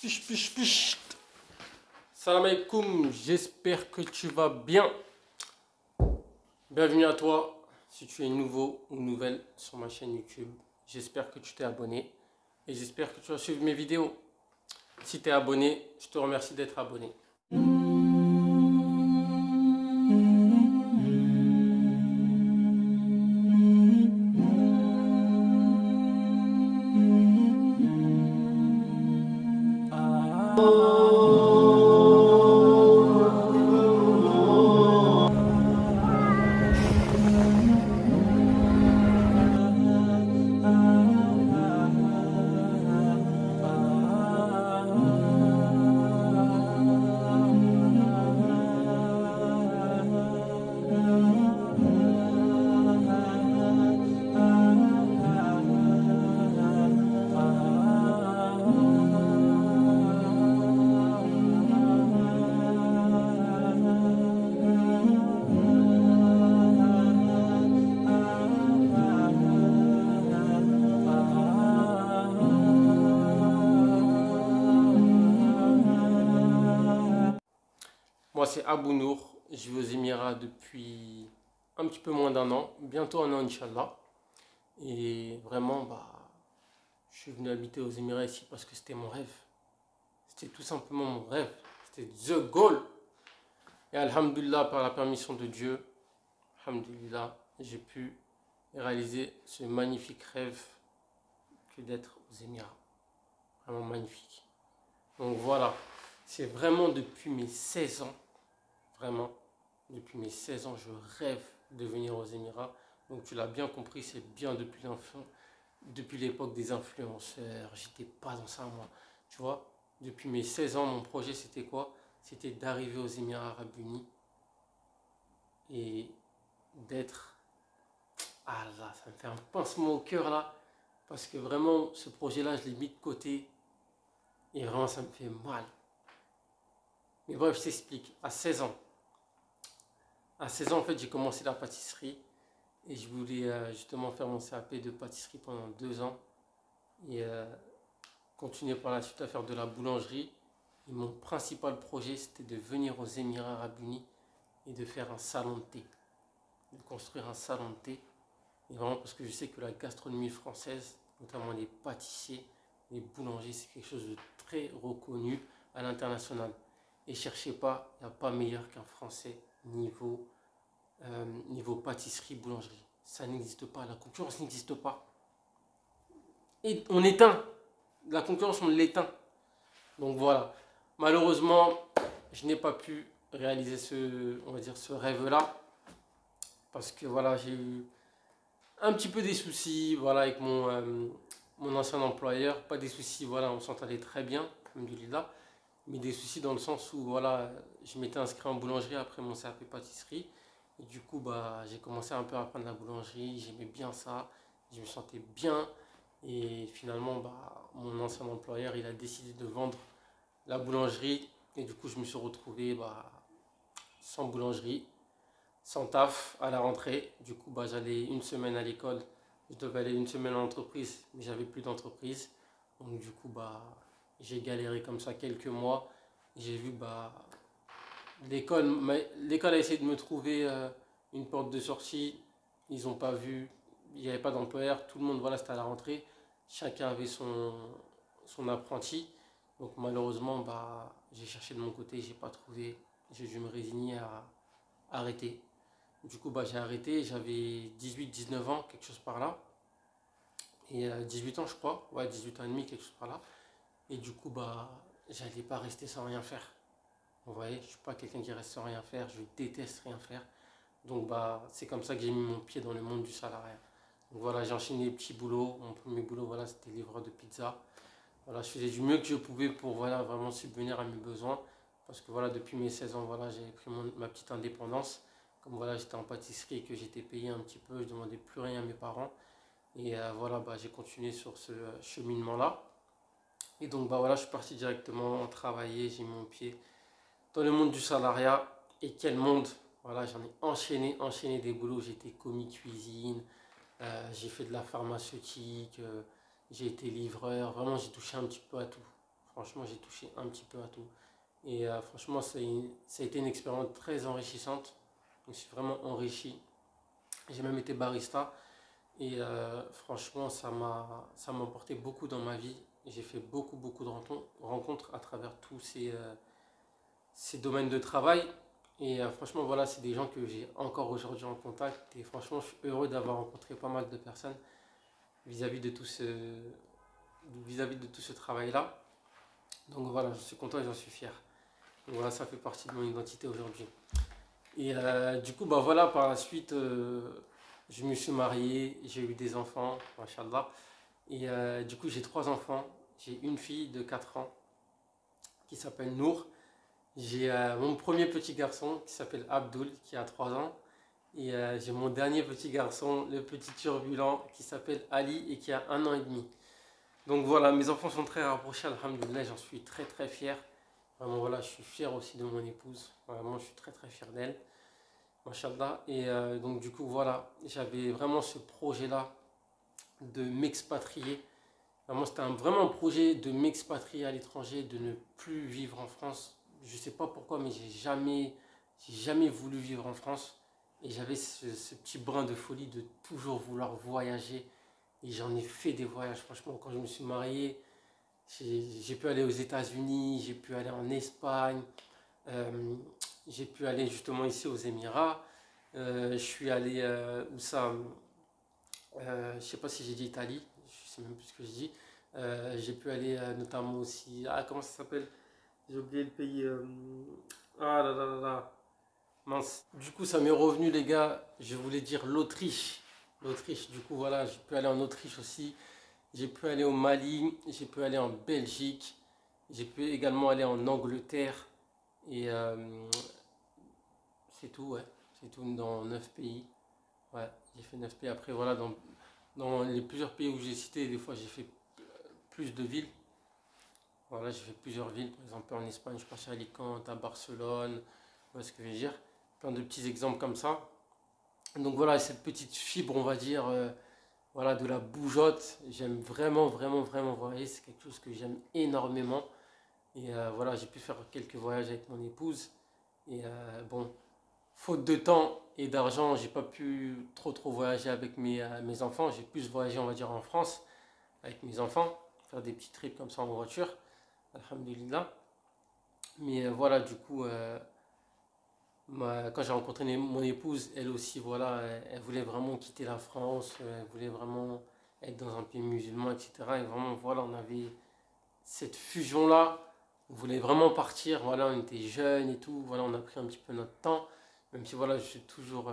Piche, piche, piche. Salam alaikum, j'espère que tu vas bien. Bienvenue à toi si tu es nouveau ou nouvelle sur ma chaîne YouTube. J'espère que tu t'es abonné et j'espère que tu vas suivre mes vidéos. Si tu es abonné, je te remercie d'être abonné. Moi, c'est Abou Nour. Je vis aux Émirats depuis un petit peu moins d'un an, bientôt un an, Inch'Allah. Et vraiment, je suis venu habiter aux Émirats ici parce que c'était mon rêve. C'était tout simplement mon rêve. C'était the goal. Et Alhamdulillah, par la permission de Dieu, Alhamdulillah, j'ai pu réaliser ce magnifique rêve que d'être aux Émirats. Vraiment magnifique. Donc voilà, c'est vraiment depuis mes 16 ans. Vraiment, depuis mes 16 ans, je rêve de venir aux Émirats. Donc tu l'as bien compris, c'est bien depuis l'époque des influenceurs. J'étais pas dans ça moi. Tu vois, depuis mes 16 ans, mon projet c'était quoi? C'était d'arriver aux Émirats Arabes Unis et d'être... Ah là, ça me fait un pincement au cœur là. Parce que vraiment, ce projet-là, je l'ai mis de côté. Et vraiment, ça me fait mal. Mais bref, je t'explique. À 16 ans, en fait, j'ai commencé la pâtisserie. Et je voulais justement faire mon CAP de pâtisserie pendant 2 ans. Et continuer par la suite à faire de la boulangerie. Et mon principal projet, c'était de venir aux Émirats Arabes Unis et de faire un salon de thé. De construire un salon de thé. Et vraiment parce que je sais que la gastronomie française, notamment les pâtissiers, les boulangers, c'est quelque chose de très reconnu à l'international. Et cherchez pas, il n'y a pas meilleur qu'un Français niveau pâtisserie, boulangerie. Ça n'existe pas, la concurrence n'existe pas. Et on éteint, la concurrence on l'éteint. Donc voilà, malheureusement, je n'ai pas pu réaliser on va dire, ce rêve-là. Parce que voilà, j'ai eu un petit peu des soucis voilà, avec mon ancien employeur. Pas des soucis, voilà, on s'entendait très bien, alhamdoulilah. Mais des soucis dans le sens où voilà, je m'étais inscrit en boulangerie après mon CAP pâtisserie. Et du coup, j'ai commencé un peu à apprendre la boulangerie. J'aimais bien ça. Je me sentais bien. Et finalement, mon ancien employeur, il a décidé de vendre la boulangerie. Et du coup, je me suis retrouvé sans boulangerie, sans taf à la rentrée. Du coup, j'allais une semaine à l'école. Je devais aller une semaine en entreprise, mais j'avais plus d'entreprise. Donc du coup, j'ai galéré comme ça quelques mois. J'ai vu l'école a essayé de me trouver une porte de sortie. Ils n'ont pas vu. Il n'y avait pas d'employeur. Tout le monde, voilà, c'était à la rentrée. Chacun avait son apprenti. Donc malheureusement, j'ai cherché de mon côté, j'ai pas trouvé. J'ai dû me résigner à arrêter. Du coup, j'ai arrêté, j'avais 18-19 ans, quelque chose par là. Et 18 ans, je crois. Ouais, 18 ans et demi, quelque chose par là. Et du coup, j'allais pas rester sans rien faire. Vous voyez, je suis pas quelqu'un qui reste sans rien faire, je déteste rien faire. Donc, c'est comme ça que j'ai mis mon pied dans le monde du salariat. Donc voilà, j'ai enchaîné les petits boulots. Mon premier boulot, voilà, c'était livreur de pizza. Voilà, je faisais du mieux que je pouvais pour voilà, vraiment subvenir à mes besoins. Parce que voilà, depuis mes 16 ans, voilà, j'ai pris ma petite indépendance. Comme voilà, j'étais en pâtisserie et que j'étais payé un petit peu, je ne demandais plus rien à mes parents. Et voilà, j'ai continué sur ce cheminement-là. Et donc voilà, je suis parti directement travailler, j'ai mis mon pied dans le monde du salariat. Et quel monde! Voilà, j'en ai enchaîné des boulots. J'ai été commis cuisine, j'ai fait de la pharmaceutique, j'ai été livreur. Vraiment, j'ai touché un petit peu à tout. Franchement, j'ai touché un petit peu à tout. Et franchement, ça a été une expérience très enrichissante. Je me suis vraiment enrichi. J'ai même été barista. Et franchement, ça m'a apporté beaucoup dans ma vie. J'ai fait beaucoup, beaucoup de rencontres à travers tous ces domaines de travail. Et franchement, voilà, c'est des gens que j'ai encore aujourd'hui en contact. Et franchement, je suis heureux d'avoir rencontré pas mal de personnes vis-à-vis de tout ce, vis-à-vis de tout ce travail-là. Donc voilà, je suis content et j'en suis fier. Donc voilà, ça fait partie de mon identité aujourd'hui. Et du coup, bah voilà, par la suite, je me suis marié, j'ai eu des enfants, machallah. Et du coup, j'ai trois enfants. J'ai une fille de 4 ans qui s'appelle Nour. J'ai mon premier petit garçon qui s'appelle Abdul, qui a 3 ans. Et j'ai mon dernier petit garçon, le petit turbulent, qui s'appelle Ali et qui a 1 an et demi. Donc voilà, mes enfants sont très rapprochés, alhamdoulilah, j'en suis très très fier. Vraiment, voilà, je suis fier aussi de mon épouse. Vraiment, je suis très très fier d'elle. Machallah. Et donc, du coup, voilà, j'avais vraiment ce projet-là de m'expatrier. Vraiment, c'était vraiment un projet de m'expatrier à l'étranger, de ne plus vivre en France. Je ne sais pas pourquoi, mais j'ai jamais voulu vivre en France. Et j'avais ce petit brin de folie de toujours vouloir voyager. Et j'en ai fait des voyages. Franchement, quand je me suis marié, j'ai pu aller aux États-Unis, j'ai pu aller en Espagne, euh, j'ai pu aller justement ici aux Émirats. Je suis allé où ça? Je sais pas si j'ai dit Italie, je sais même plus ce que je dis. J'ai pu aller notamment aussi. Ah, comment ça s'appelle? J'ai oublié le pays. Ah là là là là. Mince. Du coup, ça m'est revenu, les gars. Je voulais dire l'Autriche. L'Autriche, du coup, voilà, j'ai pu aller en Autriche aussi. J'ai pu aller au Mali. J'ai pu aller en Belgique. J'ai pu également aller en Angleterre. Et c'est tout, ouais. C'est tout dans 9 pays. Ouais, j'ai fait 9 pays. Après, voilà, dans les plusieurs pays où j'ai cité, des fois j'ai fait plus de villes. Voilà, j'ai fait plusieurs villes. Par exemple, en Espagne, je suis parti à Alicante, à Barcelone. Voilà ce que je veux dire. Plein de petits exemples comme ça. Donc voilà, cette petite fibre, on va dire, voilà, de la bougeotte. J'aime vraiment, vraiment, vraiment voyager. C'est quelque chose que j'aime énormément. Et voilà, j'ai pu faire quelques voyages avec mon épouse. Et bon, faute de temps et d'argent, j'ai pas pu trop voyager avec mes enfants. J'ai plus voyagé, on va dire, en France avec mes enfants, faire des petits trips comme ça en voiture, alhamdulillah. Mais voilà, du coup, quand j'ai rencontré mon épouse, elle aussi, voilà, elle voulait vraiment quitter la France, elle voulait vraiment être dans un pays musulman, etc. Et vraiment, voilà, on avait cette fusion-là. On voulait vraiment partir, voilà, on était jeunes et tout, voilà, on a pris un petit peu notre temps, même si voilà, je suis toujours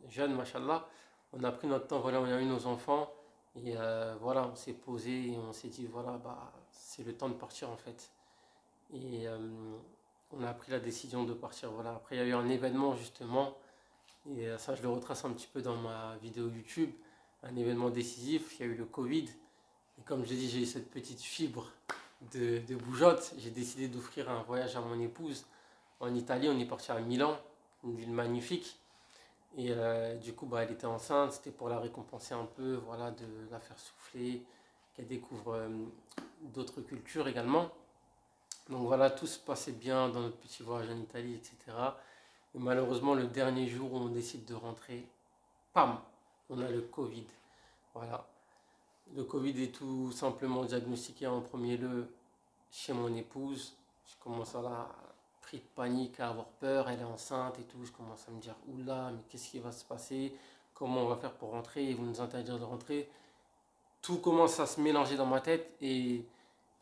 jeune, machallah. On a pris notre temps, voilà, on a eu nos enfants, et voilà, on s'est posé et on s'est dit, voilà, bah, c'est le temps de partir en fait. Et on a pris la décision de partir, voilà. Après, il y a eu un événement justement, et ça, je le retrace un petit peu dans ma vidéo YouTube, un événement décisif, il y a eu le Covid, et comme je l'ai dit, j'ai eu cette petite fibre de bougeotte. J'ai décidé d'offrir un voyage à mon épouse en Italie. On est parti à Milan, une ville magnifique. Et du coup, bah, elle était enceinte. C'était pour la récompenser un peu, voilà, de la faire souffler, qu'elle découvre d'autres cultures également. Donc voilà, tout se passait bien dans notre petit voyage en Italie, etc. Et malheureusement, le dernier jour où on décide de rentrer, pam, on a le Covid. Voilà. Le Covid est tout simplement diagnostiqué en premier lieu chez mon épouse. Je commence à la pris de panique, à avoir peur, elle est enceinte et tout. Je commence à me dire, oula, mais qu'est-ce qui va se passer? Comment on va faire pour rentrer? Ils vont nous interdire de rentrer. Tout commence à se mélanger dans ma tête et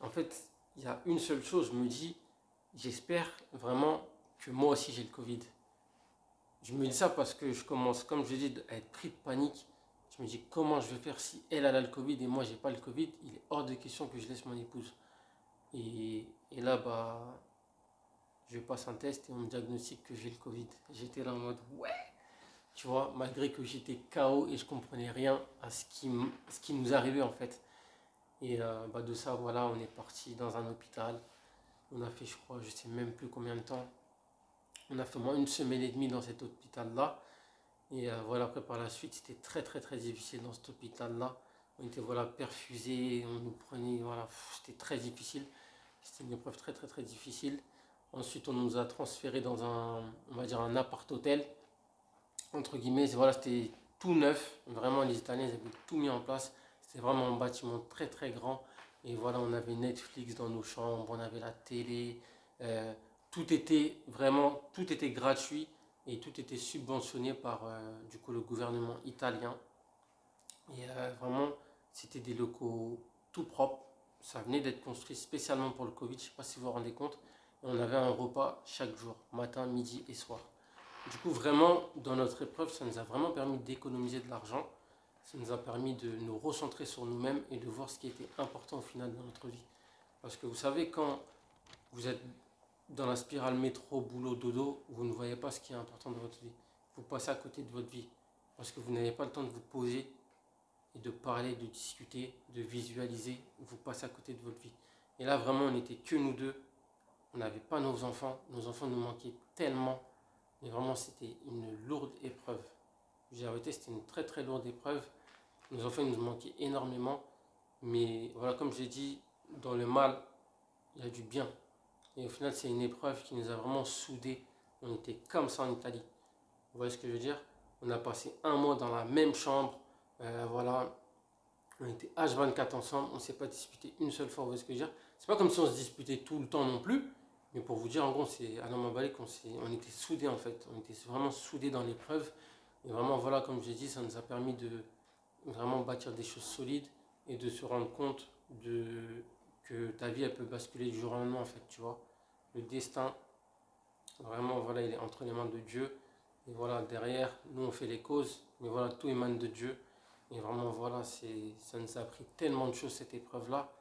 en fait, il y a une seule chose, je me dis, j'espère vraiment que moi aussi j'ai le Covid. Je me dis ça parce que je commence, comme je dis, à être pris de panique. Je me dis comment je vais faire si elle a le Covid et moi j'ai pas le Covid. Il est hors de question que je laisse mon épouse. Et là, bah, je passe un test et on me diagnostique que j'ai le Covid. J'étais là en mode ouais, tu vois, malgré que j'étais KO et je comprenais rien à ce qui nous arrivait en fait. Et bah, de ça, voilà, on est parti dans un hôpital. On a fait, je crois, je sais même plus combien de temps. On a fait au moins 1 semaine et demie dans cet hôpital-là. Et voilà, après par la suite, c'était très très très difficile dans cet hôpital-là. On était voilà perfusés, on nous prenait, voilà, c'était très difficile. C'était une épreuve très très très difficile. Ensuite, on nous a transféré dans on va dire un appart-hôtel, entre guillemets. Voilà, c'était tout neuf. Vraiment, les Italiens, ils avaient tout mis en place. C'était vraiment un bâtiment très très grand. Et voilà, on avait Netflix dans nos chambres, on avait la télé. euh, Tout était vraiment, tout était gratuit et tout était subventionné par du coup le gouvernement italien. Et vraiment, c'était des locaux tout propres. Ça venait d'être construit spécialement pour le Covid. Je ne sais pas si vous vous rendez compte. Et on avait un repas chaque jour, matin, midi et soir. Du coup, vraiment, dans notre épreuve, ça nous a vraiment permis d'économiser de l'argent. Ça nous a permis de nous recentrer sur nous-mêmes et de voir ce qui était important au final dans notre vie. Parce que vous savez, quand vous êtes dans la spirale métro, boulot, dodo, vous ne voyez pas ce qui est important dans votre vie. Vous passez à côté de votre vie. Parce que vous n'avez pas le temps de vous poser et de parler, de discuter, de visualiser. Vous passez à côté de votre vie. Et là, vraiment, on n'était que nous deux. On n'avait pas nos enfants. Nos enfants nous manquaient tellement. Mais vraiment, c'était une lourde épreuve. J'ai arrêté, c'était une très très lourde épreuve. Nos enfants ils nous manquaient énormément. Mais voilà, comme j'ai dit, dans le mal, il y a du bien. Et au final, c'est une épreuve qui nous a vraiment soudés. On était comme ça en Italie. Vous voyez ce que je veux dire? On a passé un mois dans la même chambre. Voilà, on était H24 ensemble. On ne s'est pas disputé une seule fois. Vous voyez ce que je veux dire? C'est pas comme si on se disputait tout le temps non plus. Mais pour vous dire, en gros, c'est à l'Amambalik, on était soudés en fait. On était vraiment soudés dans l'épreuve. Et vraiment, voilà, comme j'ai dit, ça nous a permis de vraiment bâtir des choses solides et de se rendre compte que ta vie, elle peut basculer du jour au lendemain en fait, tu vois. Le destin, vraiment, voilà, il est entre les mains de Dieu. Et voilà, derrière, nous, on fait les causes. Mais voilà, tout émane de Dieu. Et vraiment, voilà, ça nous a appris tellement de choses, cette épreuve-là.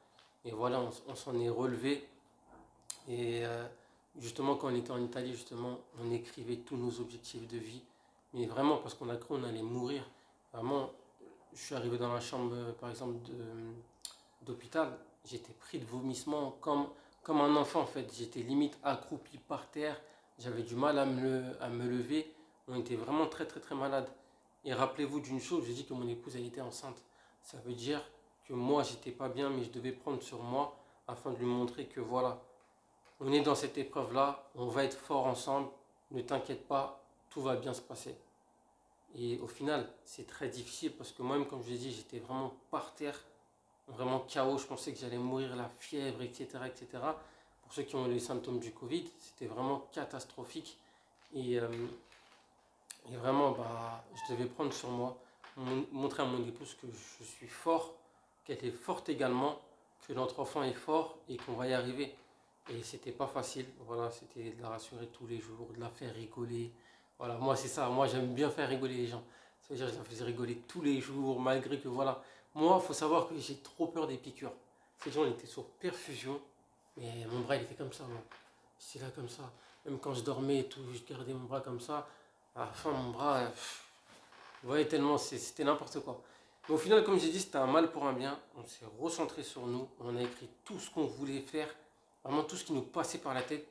Et voilà, on s'en est relevé. Et justement, quand on était en Italie, justement, on écrivait tous nos objectifs de vie. Mais vraiment, parce qu'on a cru qu'on allait mourir. Vraiment, je suis arrivé dans la chambre, par exemple, d'hôpital. J'étais pris de vomissements comme un enfant, en fait. J'étais limite accroupi par terre. J'avais du mal à me lever. On était vraiment très, très, très malade. Et rappelez-vous d'une chose, j'ai dit que mon épouse, elle était enceinte. Ça veut dire que moi, j'étais pas bien, mais je devais prendre sur moi afin de lui montrer que voilà, on est dans cette épreuve-là, on va être fort ensemble, ne t'inquiète pas, tout va bien se passer. Et au final, c'est très difficile parce que moi-même, comme je l'ai dit, j'étais vraiment par terre, vraiment KO, je pensais que j'allais mourir, la fièvre, etc., etc. Pour ceux qui ont eu les symptômes du Covid, c'était vraiment catastrophique. Et, euh, et vraiment, bah, je devais prendre sur moi, montrer à mon épouse que je suis fort, qu'elle est forte également, que notre enfant est fort et qu'on va y arriver. Et c'était pas facile, voilà, c'était de la rassurer tous les jours, de la faire rigoler. Voilà, moi c'est ça, moi j'aime bien faire rigoler les gens. Ça veut dire que je la faisais rigoler tous les jours, malgré que voilà. Moi, il faut savoir que j'ai trop peur des piqûres. Ces gens étaient sur perfusion, mais mon bras il était comme ça, moi. J'étais là comme ça. Même quand je dormais et tout, je gardais mon bras comme ça. À la fin, mon bras, vous voyez, tellement c'était n'importe quoi. Mais au final, comme j'ai dit, c'était un mal pour un bien. On s'est recentré sur nous. On a écrit tout ce qu'on voulait faire. Vraiment tout ce qui nous passait par la tête.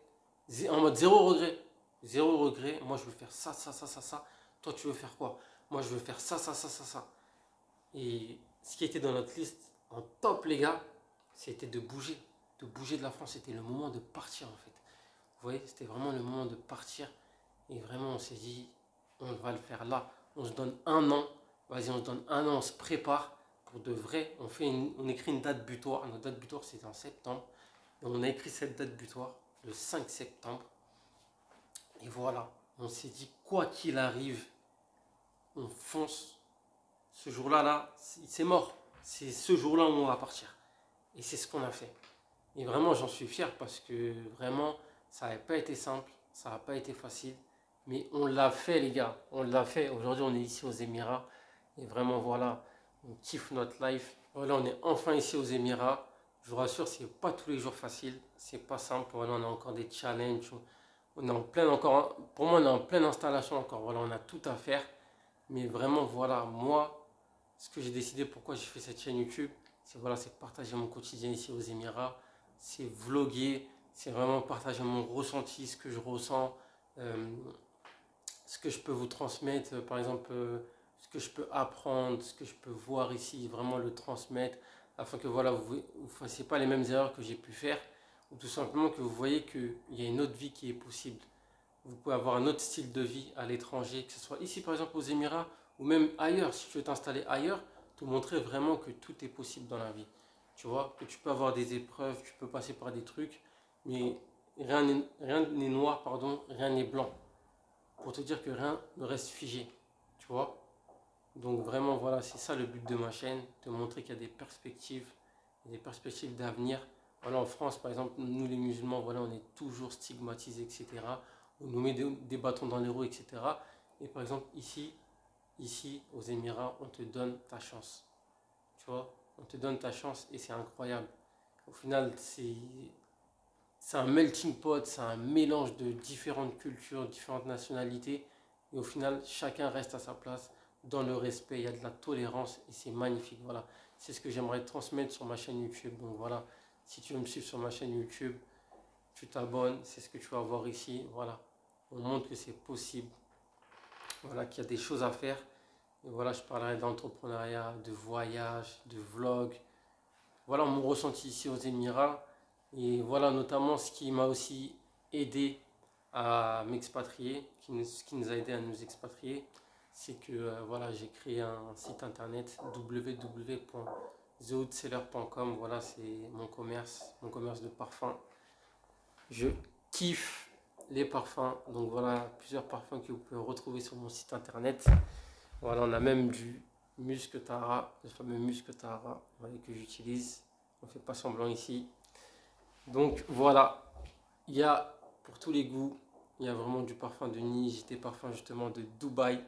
En mode zéro regret. Zéro regret. Moi, je veux faire ça, ça, ça, ça, ça. Toi, tu veux faire quoi? Moi, je veux faire ça, ça, ça, ça, ça. Et ce qui était dans notre liste en top, les gars, c'était de bouger. De bouger de la France. C'était le moment de partir, en fait. Vous voyez, c'était vraiment le moment de partir. Et vraiment, on s'est dit, on va le faire là. On se donne un an. Vas-y, on se donne un an, on se prépare. Pour de vrai, on écrit une date butoir. Notre date butoir, c'était en septembre. Et on a écrit cette date butoir, le 5 septembre. Et voilà, on s'est dit, quoi qu'il arrive, on fonce. Ce jour-là, c'est mort. C'est ce jour-là où on va partir. Et c'est ce qu'on a fait. Et vraiment, j'en suis fier parce que vraiment, ça n'avait pas été simple, ça n'a pas été facile. Mais on l'a fait, les gars. On l'a fait. Aujourd'hui, on est ici aux Émirats. Et vraiment, voilà, on kiffe notre life. Voilà, on est enfin ici aux Émirats. Je vous rassure, c'est pas tous les jours facile. C'est pas simple. Voilà, on a encore des challenges. On est en pleine encore. Pour moi, on est en pleine installation encore. Voilà, on a tout à faire. Mais vraiment, voilà, moi, ce que j'ai décidé, pourquoi j'ai fait cette chaîne YouTube, c'est voilà, c'est partager mon quotidien ici aux Émirats, c'est vloguer, c'est vraiment partager mon ressenti, ce que je ressens, euh, ce que je peux vous transmettre, par exemple, ce que je peux apprendre, ce que je peux voir ici, vraiment le transmettre, afin que voilà, vous ne fassiez pas les mêmes erreurs que j'ai pu faire. ou tout simplement que vous voyez qu'il y a une autre vie qui est possible. Vous pouvez avoir un autre style de vie à l'étranger, que ce soit ici par exemple aux Émirats ou même ailleurs. Si tu veux t'installer ailleurs, te montrer vraiment que tout est possible dans la vie. Tu vois, que tu peux avoir des épreuves, tu peux passer par des trucs, mais rien n'est noir, pardon, rien n'est blanc. Pour te dire que rien ne reste figé. Tu vois? Donc vraiment, voilà, c'est ça le but de ma chaîne, te montrer qu'il y a des perspectives d'avenir. Voilà, en France, par exemple, nous les musulmans, voilà, on est toujours stigmatisés, etc. On nous met des bâtons dans les roues, etc. Et par exemple, ici, aux Émirats, on te donne ta chance. Tu vois, on te donne ta chance et c'est incroyable. Au final, c'est un melting pot, c'est un mélange de différentes cultures, différentes nationalités. Et au final, chacun reste à sa place dans le respect. Il y a de la tolérance et c'est magnifique. Voilà, c'est ce que j'aimerais transmettre sur ma chaîne YouTube. Donc voilà, si tu veux me suivre sur ma chaîne YouTube, tu t'abonnes. C'est ce que tu vas voir ici. Voilà, on montre que c'est possible. Voilà, qu'il y a des choses à faire. Et voilà, je parlerai d'entrepreneuriat, de voyage, de vlog. Voilà mon ressenti ici aux Émirats. Et voilà notamment ce qui m'a aussi aidé à m'expatrier, ce qui nous a aidé à nous expatrier, c'est que voilà, j'ai créé un site internet www.thehoodseller.com. Voilà, c'est mon commerce de parfums. Je kiffe les parfums, donc voilà plusieurs parfums que vous pouvez retrouver sur mon site internet. Voilà, on a même du Musc Tara, le fameux Musc Tara, voilà, que j'utilise. On ne fait pas semblant ici. Donc voilà, il y a pour tous les goûts, il y a vraiment du parfum de Nice, des parfums justement de Dubaï.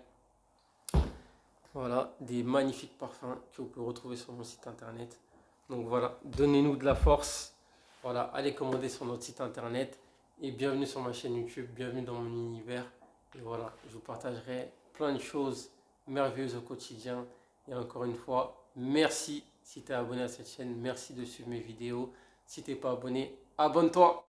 Voilà, des magnifiques parfums que vous pouvez retrouver sur mon site internet. Donc voilà, donnez-nous de la force. Voilà, allez commander sur notre site internet. Et bienvenue sur ma chaîne YouTube, bienvenue dans mon univers. Et voilà, je vous partagerai plein de choses merveilleuses au quotidien. Et encore une fois, merci si tu es abonné à cette chaîne. Merci de suivre mes vidéos. Si tu n'es pas abonné, abonne-toi.